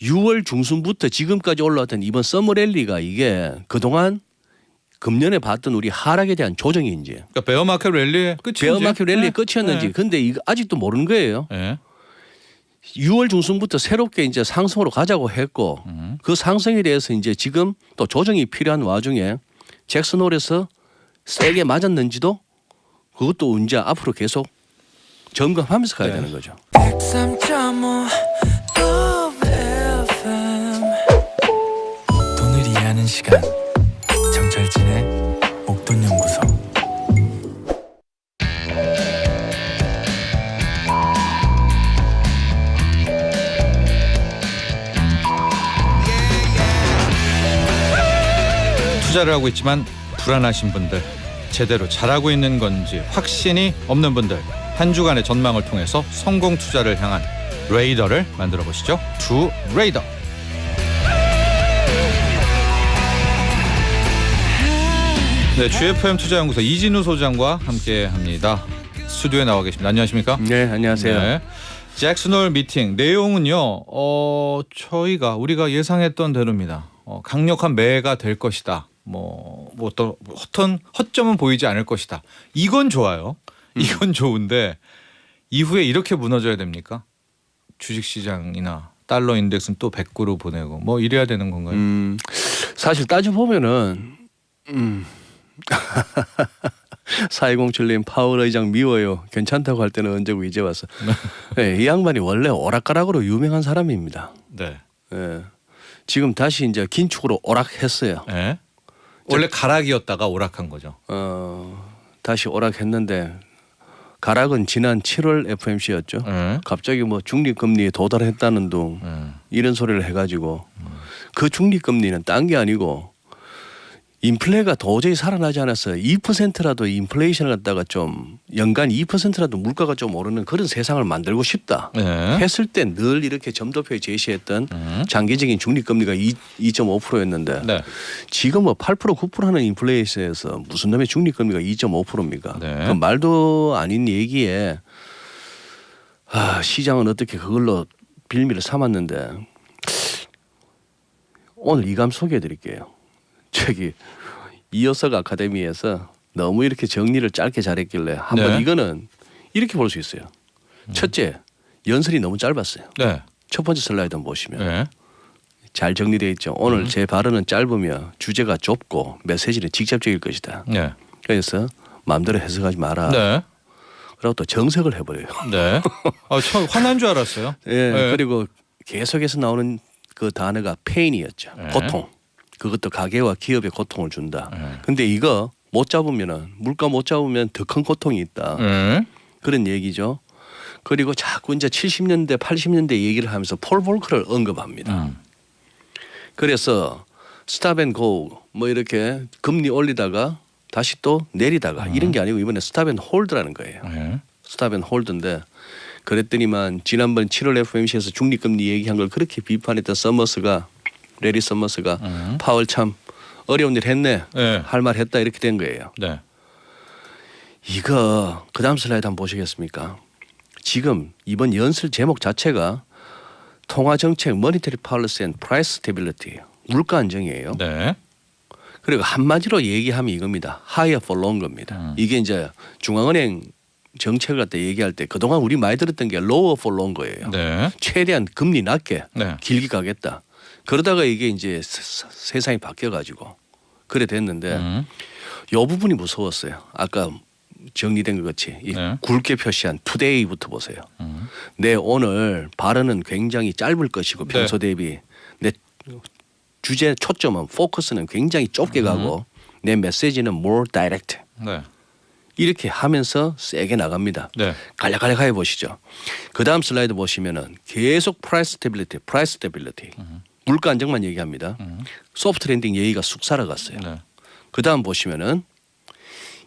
6월 중순부터 지금까지 올라왔던 이번 서머랠리가 이게 그동안 금년에 봤던 우리 하락에 대한 조정인지 그러니까 베어마켓 랠리의 끝인지 베어마켓 랠리의 끝이었는지 네. 근데 이거 아직도 모르는 거예요. 네. 6월 중순부터 새롭게 이제 상승으로 가자고 했고 그 상승에 대해서 이제 지금 또 조정이 필요한 와중에 잭슨홀에서 세게 맞았는지도 그것도 이제 앞으로 계속 점검하면서 가야 되는 거죠. 103.5 FM 돈을 이해하는 시간 정철진의 목돈연구소. 투자를 하고 있지만 불안하신 분들, 제대로 잘하고 있는 건지 확신이 없는 분들, 한 주간의 전망을 통해서 성공 투자를 향한 레이더를 만들어 보시죠. 두 레이더. 네, GFM 투자연구소 이진우 소장과 함께합니다. 스튜디오에 나와 계십니다. 안녕하십니까? 네, 안녕하세요. 네. 잭슨홀 미팅 내용은요. 우리가 예상했던 대로입니다. 강력한 매가 될 것이다. 뭐 어떤 허점은 보이지 않을 것이다. 이건 좋아요. 이건 좋은데 이후에 이렇게 무너져야 됩니까? 주식시장이나 달러 인덱스는 또 100구로 보내고 뭐 이래야 되는 건가요? 사실 따져보면은 4207님 파월 의장 미워요. 괜찮다고 할 때는 언제고 이제 와서. 네, 이 양반이 원래 오락가락으로 유명한 사람입니다. 네. 네. 지금 다시 이제 긴축으로 오락했어요. 네. 원래 가락이었다가 오락한 거죠. 다시 오락했는데 가락은 지난 7월 FMC였죠. 갑자기 뭐 중립금리에 도달했다는 둥 이런 소리를 해가지고 그 중립금리는 딴 게 아니고 인플레가 도저히 살아나지 않았어요. 2%라도 인플레이션을 갖다가 좀 연간 2%라도 물가가 좀 오르는 그런 세상을 만들고 싶다. 네. 했을 때 늘 이렇게 점도표에 제시했던 장기적인 중립금리가 2.5%였는데 네. 지금 뭐 8% 9% 하는 인플레이션에서 무슨 놈의 중립금리가 2.5%입니까? 네. 그 말도 아닌 얘기에 시장은 어떻게 그걸로 빌미를 삼았는데 오늘 이감 소개해 드릴게요. 저기 이어석 아카데미에서 너무 이렇게 정리를 짧게 잘했길래 한번 네. 이거는 이렇게 볼 수 있어요. 첫째, 연설이 너무 짧았어요. 네. 첫 번째 슬라이드 한번 보시면 네. 잘 정리되어 있죠. 오늘 제 발언은 짧으며 주제가 좁고 메시지는 직접적일 것이다. 네. 그래서 마음대로 해석하지 마라. 네. 그리고 또 정색을 해버려요. 네. 저 화난 줄 알았어요. 예, 네. 그리고 계속해서 나오는 그 단어가 페인이었죠. 네. 고통. 그것도 가게와 기업에 고통을 준다. 네. 근데 이거 못 잡으면은 물가 못 잡으면 더 큰 고통이 있다. 그런 얘기죠. 그리고 자꾸 이제 70년대 80년대 얘기를 하면서 폴 볼커를 언급합니다. 그래서 스탑앤고 뭐 이렇게 금리 올리다가 다시 또 내리다가 이런 게 아니고 이번에 스탑앤홀드라는 거예요. 네. 스탑앤홀드인데 그랬더니만 지난번 7월 FOMC에서 중립금리 얘기한 걸 그렇게 비판했던 레리 서머스가 파월 참 어려운 일 했네. 네. 할 말 했다 이렇게 된 거예요. 네. 이거 그다음 슬라이드 한번 보시겠습니까? 지금 이번 연설 제목 자체가 통화정책 모니터리 팔리시 앤 프라이스 스테빌리티예요. 물가 안정이에요. 네. 그리고 한마디로 얘기하면 이겁니다. higher for longer입니다. 이게 이제 중앙은행 정책을 갖다 얘기할 때 그동안 우리 많이 들었던 게 lower for longer예요. 네. 최대한 금리 낮게 네. 길게 가겠다. 그러다가 이게 이제 세상이 바뀌어가지고 그래 됐는데 요 부분이 무서웠어요. 아까 정리된 것 같이 이 네. 굵게 표시한 투데이부터 보세요. 내 오늘 발언은 굉장히 짧을 것이고 평소 대비 내 주제 초점은 포커스는 굉장히 좁게 가고 내 메시지는 more direct 네. 이렇게 하면서 세게 나갑니다. 네. 간략간략하게 보시죠. 그 다음 슬라이드 보시면은 계속 price stability 물가 안정만 얘기합니다. 소프트 랜딩 얘기가 쑥 살아갔어요. 네. 그 다음 보시면은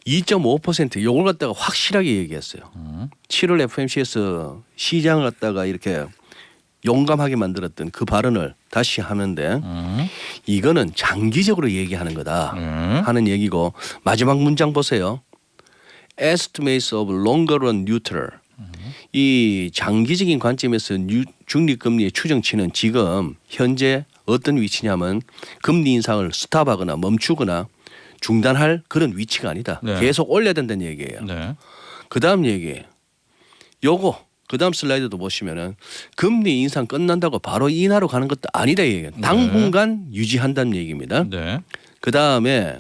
2.5% 요걸 갖다가 확실하게 얘기했어요. 7월 FMC에서 시장을 갖다가 이렇게 용감하게 만들었던 그 발언을 다시 하는데 이거는 장기적으로 얘기하는 거다 하는 얘기고 마지막 문장 보세요. Estimates of longer run neutral 이 장기적인 관점에서 중립금리의 추정치는 지금 현재 어떤 위치냐면 금리 인상을 스탑하거나 멈추거나 중단할 그런 위치가 아니다. 네. 계속 올려야 된다는 얘기예요. 네. 그다음 얘기. 요거 그다음 슬라이드도 보시면은 금리 인상 끝난다고 바로 인하로 가는 것도 아니다 얘기예요. 당분간 유지한다는 얘기입니다. 네. 그다음에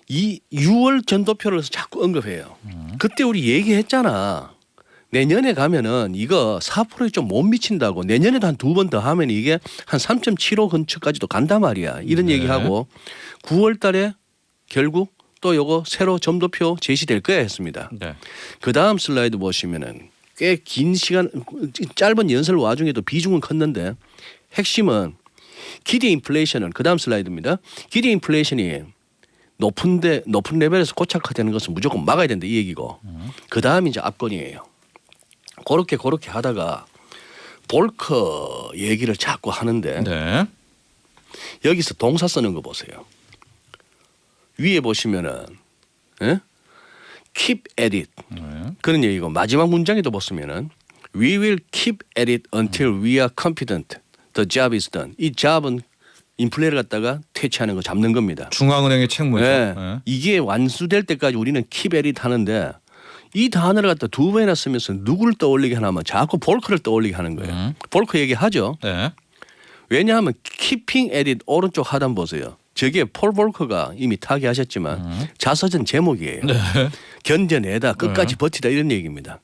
이 6월 전도표를 자꾸 언급해요. 그때 우리 얘기했잖아. 내년에 가면은 이거 4%에 좀 못 미친다고. 내년에도 한 2번 더 하면 이게 한 3.75 근처까지도 간단 말이야. 이런 네. 얘기하고 9월 달에 결국 또 요거 새로 점도표 제시될 거야 했습니다. 네. 그다음 슬라이드 보시면은 꽤 긴 시간 짧은 연설 와중에도 비중은 컸는데 핵심은 기대 인플레이션은 그다음 슬라이드입니다. 기대 인플레이션이 높은 레벨에서 고착화되는 것은 무조건 막아야 된다 이 얘기고 그다음이 이제 압권이에요. 그렇게 하다가 볼커 얘기를 자꾸 하는데 네. 여기서 동사 쓰는 거 보세요. 위에 보시면은 예? keep at it 네. 그런 얘기고 마지막 문장에도 보시면은 we will keep at it until we are confident the job is done. 이 job은 인플레를 갖다가 퇴치하는 거 잡는 겁니다. 중앙은행의 책무죠. 네. 네. 이게 완수될 때까지 우리는 keep at it 하는데 이 단어를 갖다 두 번이나 쓰면서 누구를 떠올리게 하냐면 자꾸 볼커를 떠올리게 하는 거예요. 볼커 얘기하죠. 네. 왜냐하면 keeping at it 오른쪽 하단 보세요. 저게 폴 볼커가 이미 타계하셨지만 자서전 제목이에요. 네. 견뎌내다 끝까지 버티다 이런 얘기입니다.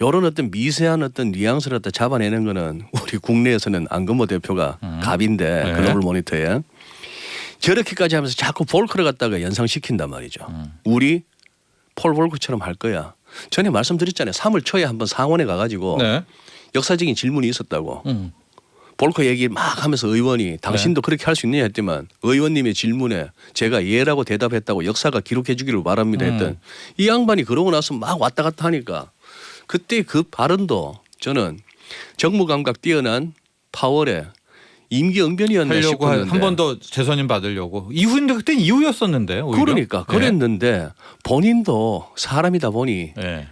이런 어떤 미세한 어떤 뉘앙스를 갖다 잡아내는 거는 우리 국내에서는 안건모 대표가 갑인데 네. 글로벌 모니터에 저렇게까지 하면서 자꾸 볼커를 갖다가 연상시킨단 말이죠. 우리 폴 볼커처럼 할 거야. 전에 말씀드렸잖아요. 3월 초에 한번 상원에 가가지고 네. 역사적인 질문이 있었다고. 볼커 얘기 막 하면서 의원이 당신도 그렇게 할 수 있느냐 했더만 의원님의 질문에 제가 예라고 대답했다고 역사가 기록해 주기를 바랍니다 했던 이 양반이 그러고 나서 막 왔다 갔다 하니까 그때 그 발언도 저는 정무 감각 뛰어난 파월의 임기응변이었나 하려고 싶었는데 한 번 더 재선임 받으려고 이후인데 그땐 이후였었는데 오히려. 그러니까 그랬는데 본인도 사람이다 보니 네.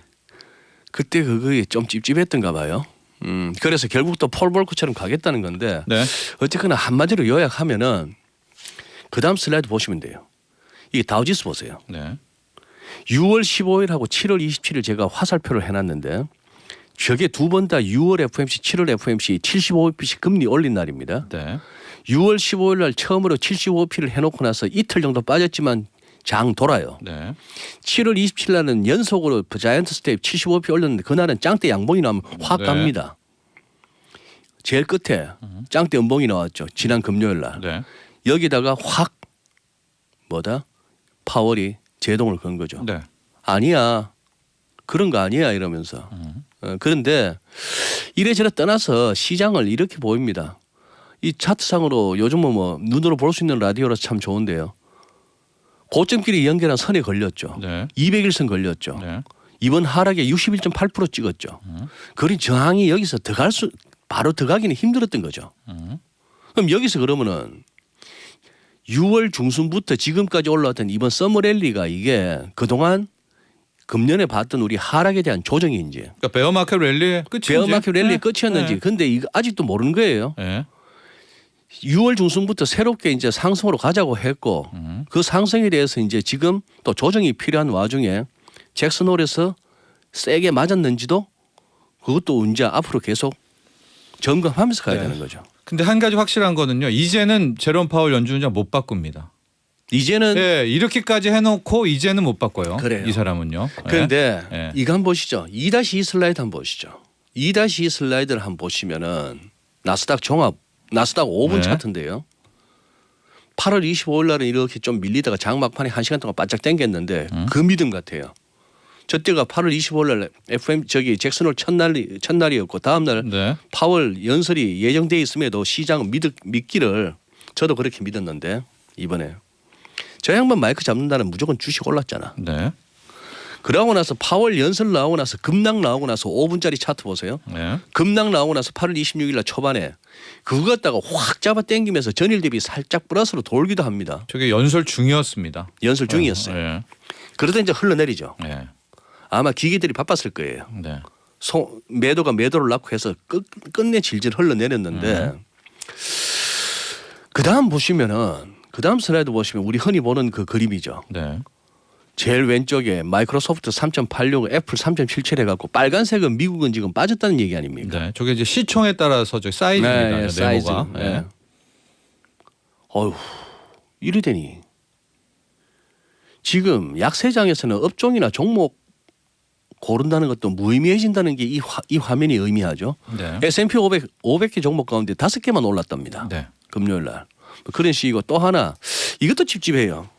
그때 그게 좀 찝찝했던가 봐요. 그래서 결국 또 폴 볼커처럼 가겠다는 건데 네. 어쨌거나 한마디로 요약하면은 그다음 슬라이드 보시면 돼요. 이 다우지수 보세요. 네. 6월 15일하고 7월 27일 제가 화살표를 해놨는데 저게 두 번 다 6월 FOMC, 7월 FOMC 75bp 금리 올린 날입니다. 네. 6월 15일 날 처음으로 75bp를 해놓고 나서 이틀 정도 빠졌지만 장 돌아요. 네. 7월 27일 날은 연속으로 자이언트 스텝 75bp 올렸는데 그날은 짱대 양봉이 나오면 확 네. 갑니다. 제일 끝에 짱대 음봉이 나왔죠. 지난 금요일 날. 네. 여기다가 확 파월이 제동을 건 거죠. 네. 아니야. 그런 거 아니야 이러면서. 그런데 이래저래 떠나서 시장을 이렇게 보입니다. 이 차트상으로 요즘은 뭐 눈으로 볼 수 있는 라디오라서 참 좋은데요. 고점끼리 연결한 선에 걸렸죠. 네. 200일선 걸렸죠. 네. 이번 하락에 61.8% 찍었죠. 그런 저항이 여기서 바로 들어가기는 힘들었던 거죠. 그럼 여기서 그러면은 6월 중순부터 지금까지 올라왔던 이번 서머 랠리가 이게 그동안 금년에 봤던 우리 하락에 대한 조정인지 그러니까 베어마켓 랠리의 끝인지. 베어마켓 랠리의 네. 끝이었는지 네. 근데 이거 아직도 모르는 거예요. 네. 6월 중순부터 새롭게 이제 상승으로 가자고 했고 그 상승에 대해서 이제 지금 또 조정이 필요한 와중에 잭슨 홀에서 세게 맞았는지도 그것도 이제 앞으로 계속 점검하면서 가야 네. 되는 거죠. 근데 한 가지 확실한 거는요. 이제는 제롬 파월 연준장 못 바꿉니다. 이제는 네, 이렇게까지 해놓고 이제는 못 바꿔요. 그래요. 이 사람은요. 네. 그런데 네. 이거 한번 보시죠. 2-2 슬라이드 한번 보시죠. 2-2 슬라이드를 한번 보시면은 나스닥 5분 네. 차트인데요. 8월 25일 날은 이렇게 좀 밀리다가 장막판에 1시간 동안 바짝 당겼는데 그 믿음 같아요. 저때가 8월 25일 날 FM 잭슨홀 첫날이었고 다음 날 네. 파월 연설이 예정돼 있음에도 시장은 믿기를 저도 그렇게 믿었는데 이번에 저 양반 마이크 잡는다는 무조건 주식 올랐잖아. 네. 그러고 나서 파월 연설 나오고 나서 급락 나오고 나서 5분짜리 차트 보세요. 네. 급락 나오고 나서 8월 26일 날 초반에 그거 갖다가 확 잡아 당기면서 전일 대비 살짝 플러스로 돌기도 합니다. 저게 연설 중이었습니다. 연설 중이었어요. 네. 그러다 이제 흘러내리죠. 네. 아마 기계들이 바빴을 거예요. 네. 매도가 매도를 낳고 해서 끝내 질질 흘러내렸는데 그다음 보시면은 그다음 슬라이드 보시면 우리 흔히 보는 그 그림이죠. 네. 제일 왼쪽에 마이크로소프트 3.86, 애플 3.77 해갖고 빨간색은 미국은 지금 빠졌다는 얘기 아닙니까? 네. 저게 이제 시총에 따라서 저 사이즈입니다. 네, 사이즈. 네모가. 네. 네. 어휴, 이리 되니 지금 약세장에서는 업종이나 종목 고른다는 것도 무의미해진다는 게 이 화면이 의미하죠. 네. S&P 500개 종목 가운데 5개만 올랐답니다. 네. 금요일 날. 그런 식이고 또 하나 이것도 찝찝해요.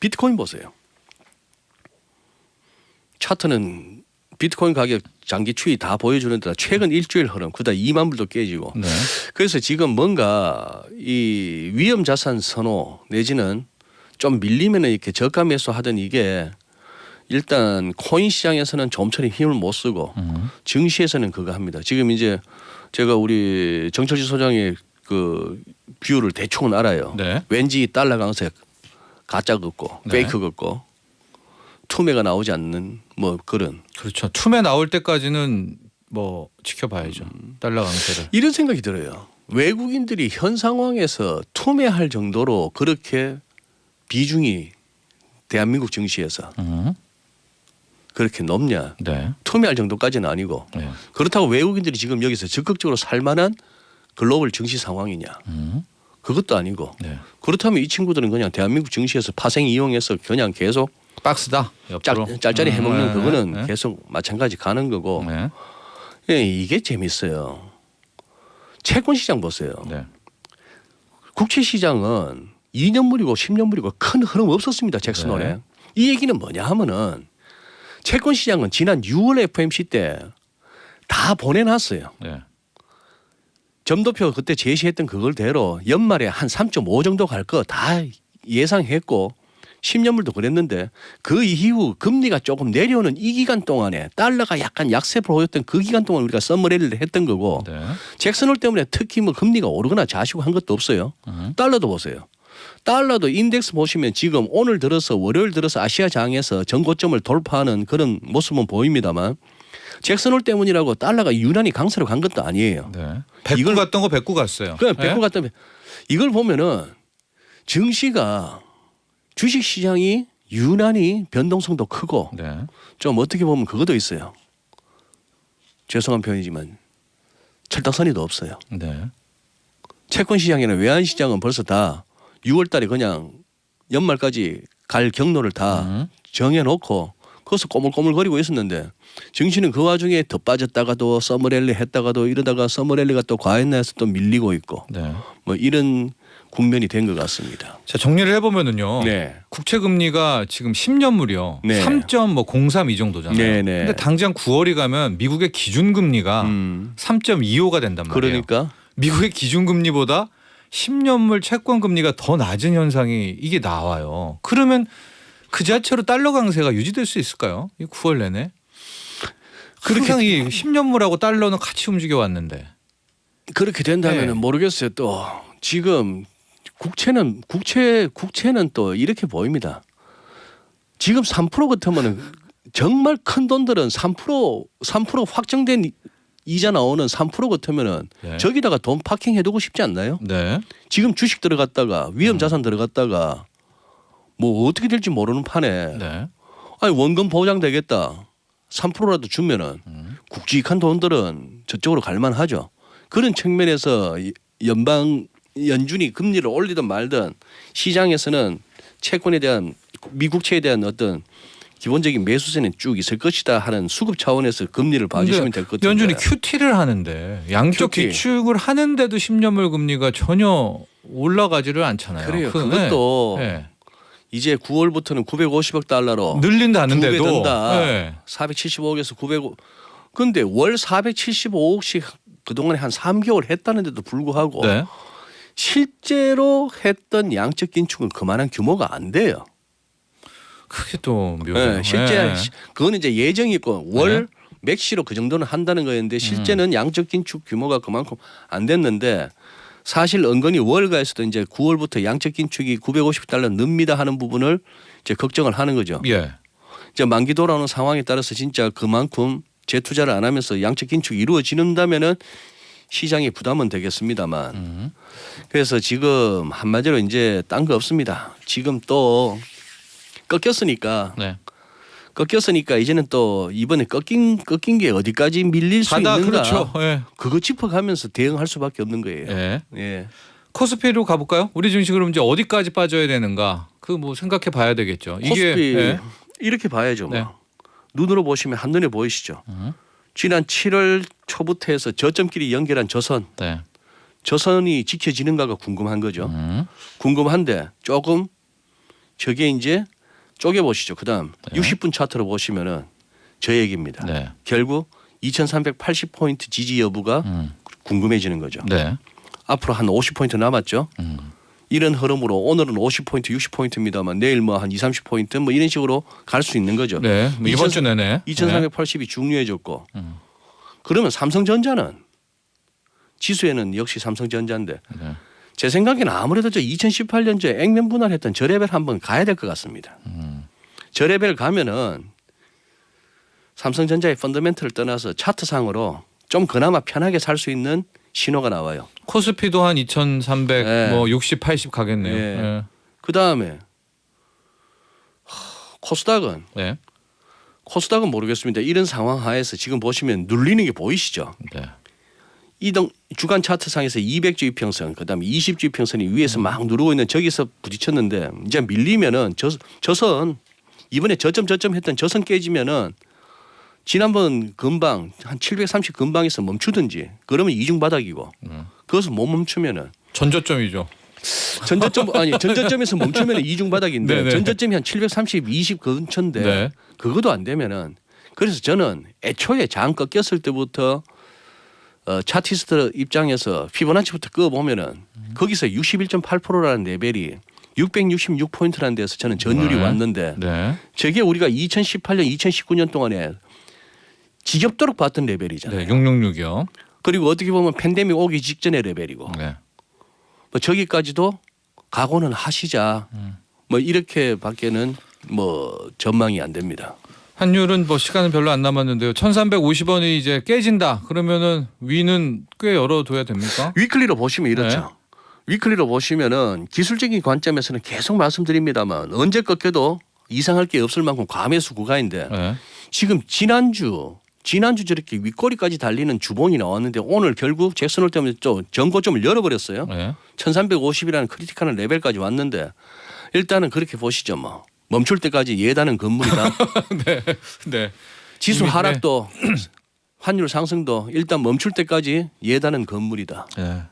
비트코인 보세요. 차트는 비트코인 가격 장기 추이 다 보여주는데 최근 일주일 흐름 그다 2만 불도 깨지고 네. 그래서 지금 뭔가 이 위험 자산 선호 내지는 좀 밀리면은 이렇게 저가 매수하던 이게 일단 코인 시장에서는 좀처럼 힘을 못 쓰고 증시에서는 그거 합니다. 지금 이제 제가 우리 정철지 소장의 그 뷰를 대충은 알아요. 네. 왠지 달러 강세 가짜 같고 네. 페이크 같고 투매가 나오지 않는 뭐 그런 그렇죠. 툼에 나올 때까지는 뭐 지켜봐야죠. 달러 강세를. 이런 생각이 들어요. 외국인들이 현 상황에서 투매할 정도로 그렇게 비중이 대한민국 증시에서 그렇게 높냐? 네. 투매할 정도까지는 아니고 네. 그렇다고 외국인들이 지금 여기서 적극적으로 살만한 글로벌 증시 상황이냐? 그것도 아니고 네. 그렇다면 이 친구들은 그냥 대한민국 증시에서 파생 이용해서 그냥 계속 박스다. 옆으로. 짤짤이 해먹는 네. 그거는 네. 계속 마찬가지 가는 거고 네. 예, 이게 재밌어요. 채권 시장 보세요. 네. 국채 시장은 2년물이고 10년물이고 큰 흐름 없었습니다. 잭슨홀에. 네. 이 얘기는 뭐냐 하면은 채권 시장은 지난 6월 FOMC 때 다 보내놨어요. 네. 점도표 그때 제시했던 그걸대로 연말에 한 3.5 정도 갈 거 다 예상했고 10년물도 그랬는데 그 이후 금리가 조금 내려오는 이 기간 동안에 달러가 약간 약세 보였던 그 기간 동안 우리가 썸머레이를 했던 거고 네. 잭슨홀 때문에 특히 뭐 금리가 오르거나 자시고 한 것도 없어요. 달러도 보세요. 달러도 인덱스 보시면 지금 오늘 들어서 월요일 들어서 아시아장에서 전고점을 돌파하는 그런 모습은 보입니다만 잭슨홀 때문이라고 달러가 유난히 강세로 간 것도 아니에요. 네. 백구 갔던 거 백구 갔어요. 그냥 네? 백구 갔다면 이걸 보면은 증시가 주식 시장이 유난히 변동성도 크고 네. 좀 어떻게 보면 그것도 있어요. 죄송한 표현이지만 철딱서니도 없어요. 네. 채권 시장이나 외환 시장은 벌써 다 6월 달에 그냥 연말까지 갈 경로를 다 정해놓고 거기서 꼬물꼬물거리고 있었는데 증시는 그 와중에 더 빠졌다가도 서머랠리 했다가도 이러다가 서머랠리가 또 과했나 해서 또 밀리고 있고 네. 뭐 이런 국면이 된 것 같습니다. 자, 정리를 해보면은요. 네. 국채 금리가 지금 10년물이요. 네. 3.03 이 정도잖아요. 네, 네. 근데 당장 9월이 가면 미국의 기준 금리가 3.25가 된단 말이에요. 그러니까 미국의 기준 금리보다 10년물 채권 금리가 더 낮은 현상이 이게 나와요. 그러면 그 자체로 달러 강세가 유지될 수 있을까요? 이 9월 내내? 항상 이 10년물하고 달러는 같이 움직여 왔는데. 그렇게 된다면 네. 모르겠어요. 또 지금 국채는 또 이렇게 보입니다. 지금 3% 같으면은 정말 큰 돈들은 3% 확정된 이자 나오는 3% 같으면은 네. 저기다가 돈 파킹 해두고 싶지 않나요? 네. 지금 주식 들어갔다가 위험 자산 들어갔다가 뭐 어떻게 될지 모르는 판에 네. 아니 원금 보장 되겠다 3%라도 주면은 굵직한 돈들은 저쪽으로 갈만하죠. 그런 측면에서 연준이 금리를 올리든 말든 시장에서는 채권에 대한 미국채에 대한 어떤 기본적인 매수세는 쭉 있을 것이다 하는 수급 차원에서 금리를 봐주시면 될 것 같은데. 연준이 QT를 하는데 양쪽 QT. 기축을 하는데도 10년물 금리가 전혀 올라가지를 않잖아요. 그래요. 그것도 네. 이제 9월부터는 950억 달러로 늘린다는데도 2배 든다. 네. 475억에서 900억. 근데 월 475억씩 그동안에 한 3개월 했다는데도 불구하고 네. 실제로 했던 양적 긴축은 그만한 규모가 안 돼요. 그게 또 묘해요. 네, 실제 네. 그거는 이제 예정이 있고 월 맥시로 그 정도는 한다는 거였는데 실제는 양적 긴축 규모가 그만큼 안 됐는데 사실 은근히 월가에서도 이제 9월부터 양적 긴축이 950달러 늡니다 하는 부분을 이제 걱정을 하는 거죠. 예. 이제 만기 돌아오는 상황에 따라서 진짜 그만큼 재투자를 안 하면서 양적 긴축이 이루어진다면은 시장에 부담은 되겠습니다만 그래서 지금 한마디로 이제 딴 거 없습니다. 지금 또 꺾였으니까 네. 꺾였으니까 이제는 또 이번에 꺾인 게 어디까지 밀릴 수 가다 있는가 그렇죠. 예. 그거 짚어가면서 대응할 수밖에 없는 거예요. 예. 예. 코스피로 가볼까요? 우리 증시 그럼 이제 어디까지 빠져야 되는가? 그 뭐 생각해 봐야 되겠죠. 코스피 예. 이렇게 봐야죠. 뭐. 네. 눈으로 보시면 한눈에 보이시죠. 지난 7월 초부터 해서 저점끼리 연결한 저선. 네. 저선이 지켜지는가가 궁금한 거죠. 궁금한데 조금 저게 이제 쪼개 보시죠. 그다음 60분 차트로 보시면은 저 얘기입니다. 네. 결국 2380포인트 지지 여부가 궁금해지는 거죠. 네. 앞으로 한 50포인트 남았죠. 이런 흐름으로 오늘은 50포인트, 60포인트입니다만 내일 뭐 한 20, 30포인트 뭐 이런 식으로 갈 수 있는 거죠. 네. 뭐 이번 주 내내 2380이 중요해졌고 그러면 삼성전자는 지수에는 역시 삼성전자인데 네. 제 생각에는 아무래도 저 2018년도에 액면 분할했던 저 레벨 한번 가야 될 것 같습니다. 저 레벨 가면은 삼성전자의 펀더멘트를 떠나서 차트상으로 좀 그나마 편하게 살 수 있는 신호가 나와요. 코스피도 한 2,300, 네. 뭐 60, 80 가겠네요. 네. 예. 그 다음에 코스닥은 네. 모르겠습니다. 이런 상황 하에서 지금 보시면 눌리는 게 보이시죠? 네. 이동 주간 차트상에서 200주 이평선, 그다음에 20주 이평선이 위에서 막 누르고 있는 저기서 부딪혔는데 이제 밀리면은 저선 이번에 저점 했던 저선 깨지면은 지난번 근방 한 730 근방에서 멈추든지 그러면 이중 바닥이고 그것을 못 멈추면은 전저점이죠. 전저점에서 멈추면 이중 바닥인데 네네. 전저점이 한 730, 20 근처인데 네. 그것도 안 되면은 그래서 저는 애초에 장 꺾였을 때부터 차티스트 입장에서 피보나치부터 끄어 보면은 거기서 61.8%라는 레벨이 666포인트라는 데서 저는 전율이 네. 왔는데 네. 저게 우리가 2018년, 2019년 동안에 지겹도록 봤던 레벨이잖아요. 네. 666이요. 그리고 어떻게 보면 팬데믹 오기 직전의 레벨이고 네. 뭐 저기까지도 각오는 하시자. 뭐 이렇게밖에는 뭐 전망이 안 됩니다. 환율은 뭐 시간은 별로 안 남았는데요. 1,350원이 이제 깨진다. 그러면은 위는 꽤 열어둬야 됩니까? 위클리로 보시면 이렇죠. 위클리로 보시면은 기술적인 관점에서는 계속 말씀드립니다만 언제 꺾여도 이상할 게 없을 만큼 과매수 구간인데 네. 지금 지난주 저렇게 윗꼬리까지 달리는 주봉이 나왔는데 오늘 결국 잭슨홀 때문에 또 전고점을 열어버렸어요. 네. 1350이라는 크리티컬한 레벨까지 왔는데 일단은 그렇게 보시죠. 뭐 멈출 때까지 예단은 건물이다. 네. 네. 지수 이미, 하락도 환율 상승도 일단 멈출 때까지 예단은 건물이다. 네.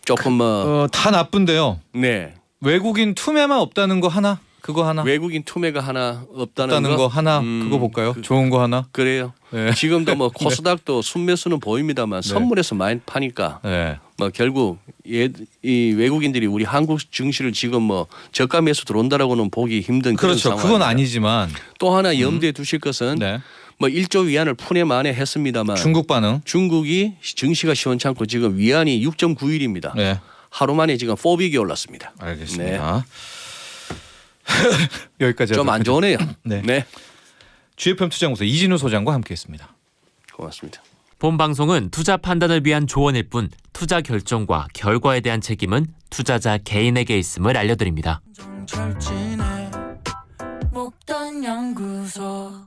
조금 뭐 다 나쁜데요. 네. 외국인 투매만 없다는 거 하나? 그거 하나? 외국인 투매가 하나 없다는 없다는 거 하나? 그거 볼까요? 좋은 거 하나? 그래요. 네. 지금도 뭐 코스닥도 순매수는 보입니다만 선물에서 많이 파니까 네. 뭐 결국 이 외국인들이 우리 한국 증시를 지금 뭐 저가 매수 들어온다라고는 보기 힘든 그런 그렇죠. 상황입니다. 그건 아니지만 또 하나 염두에 두실 것은 네. 뭐 1조 위안을 푸네 마네 했습니다만 중국 반응. 중국이 증시가 시원찮고 지금 위안이 6.91입니다. 네. 하루 만에 지금 4빅이 올랐습니다. 알겠습니다. 여기까지 좀 안 좋으네요. 네. 네. GFM 투자연구소 이진우 소장과 함께했습니다. 고맙습니다. 본 방송은 투자 판단을 위한 조언일 뿐 투자 결정과 결과에 대한 책임은 투자자 개인에게 있음을 알려드립니다. 정철진의 목돈 연구소